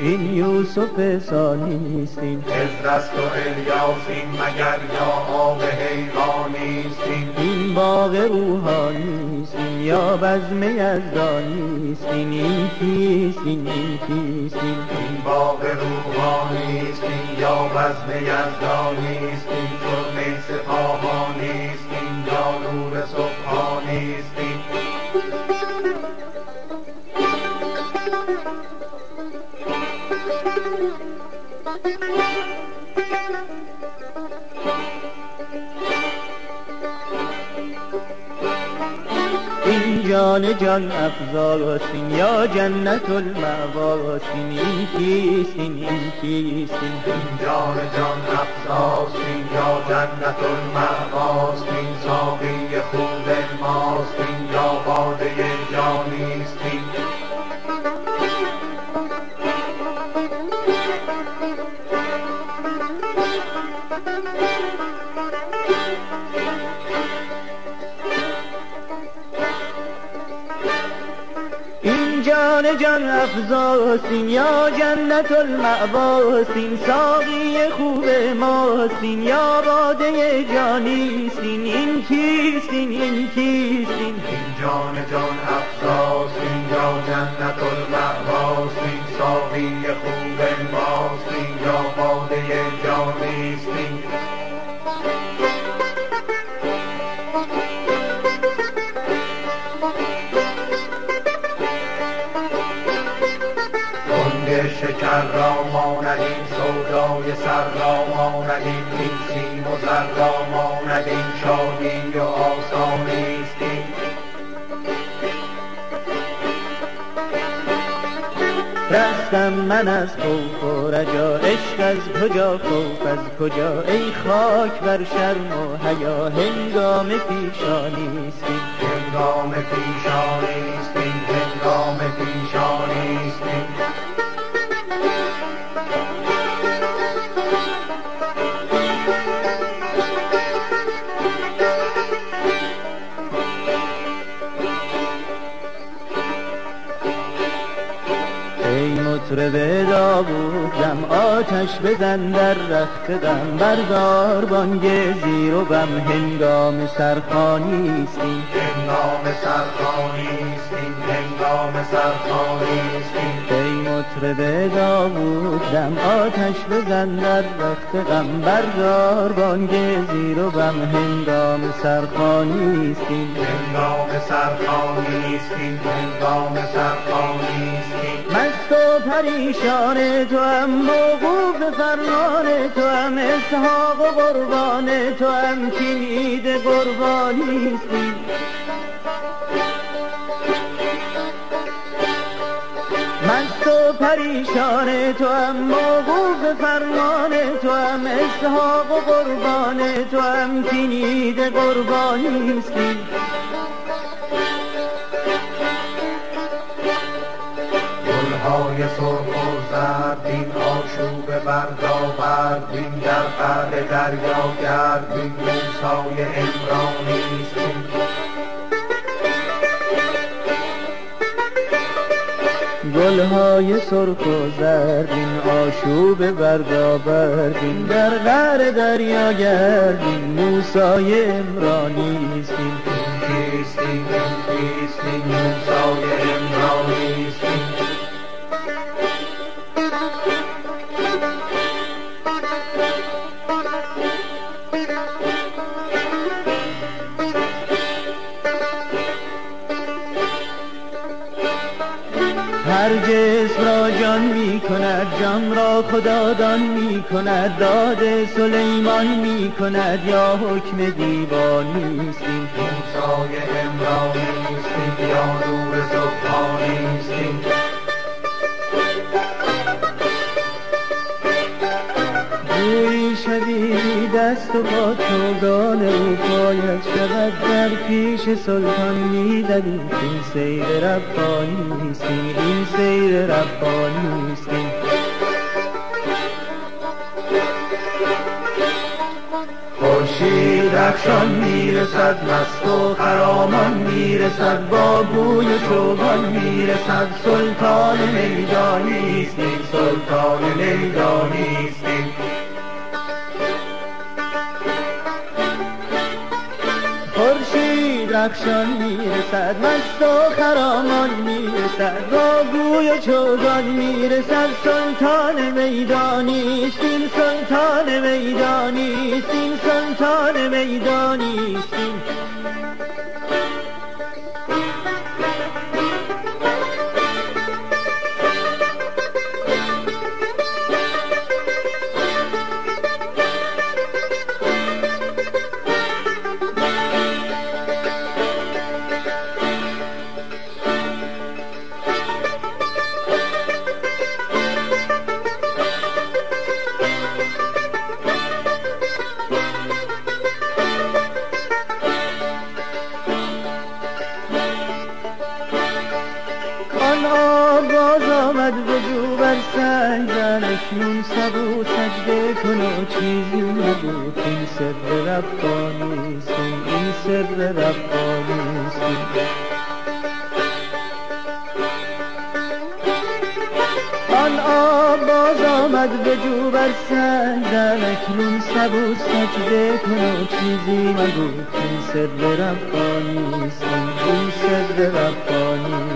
این یوسف ثانیست، این خضر است و الیاس، این مگر یا آب حیوانیست؟ این باغ روحانیست، این یا بزم یزدانیست، این کیست، این کیست؟ این باغ روحانیست، این یا بزم یزدانیست، این جرم سپاهانیست، این یا نور سبحانیست. این جان جان افزاست، این یا جنت المأواست، این کیست، این کیست؟ این جان جان افزاست، این یا جنت المأواست، این ساقی خوب ماست، این یا باده جانیست. این جان جان افزاست، این یا جنت المأواست، این ساقی خوب ماست، این یا باده جانیست، این کیست، این کیست؟ این جان جان افزاست، این یا جنت المأواست، این ساقی خوب ماست، این یا باده جانیست. شکر را ماند این سودای سر را ماند این سیم و زر را ماند این شادی و آسانیست. رستم من از خوف و رجا، عشق از کجا خوف از کجا، ای خاک بر شرم و حیا، هنگام پیشانیست، هنگام پیشانیست، هنگام پیشانیست. ای مطرب داوود دم، آتش بزن در رخت غم، بردار بانگ زیر و بم، هنگام سرخوانیست، هنگام سرخوانیست، هنگام سرخوانیست. ای مطرب داوود دم، آتش بزن در رخت غم، بردار بانگ زیر و بم، هنگام سرخوانیست، هنگام سرخوانیست، هنگام سرخوانیست. مست و پریشان تو هم، موقوف فرمان تو هم، اسحاق و قربان تو هم، کلید قربانیستی. مست و پریشان تو هم، موقوف فرمان تو هم، اسحاق و قربان تو هم، کلید قربانیستی. گلهای سرخ و زرد، این آشوب بردآورد، این در قعر دریا گرد، این موسای عمرانیست. گلهای سرخ و زردین آشوب بردابردین در قعر دریا گردین موسای عمرانیستین کیستین کیستین موسای عمرانیستین هر جسم را جان می کند جان را خدادان می کند داد سلیمان می کند یا حکم دیوانیستین موسای عمرانیستین یا نور سبحانیستین گویی شدیدی دست و پا چوگان او پایش شود در پیش سلطان میدوید این سیر ربانیستین این سیر ربانیستین خورشید افشان میرسد مست و خرامان میرسد با گوی و چوگان میرسد سلطان میدانیستین سلطان میدانیستین خورشید رخشان میرسد مست و خرامان میرسد با گوی و چوگان میرسد سلطان میدانیستین سلطان میدانیستین سلطان میدانیستین آن آب باز آمد وجو بر سنگ زن اکنون سبو سجده کن و چیزی نبود این سر ربانیستین این سر ربانیستین آن آب باز آمد وجو بر سنگ زن اکنون سبو سجده کن و چیزی نبود این سر ربانیستین این سر ربانیستین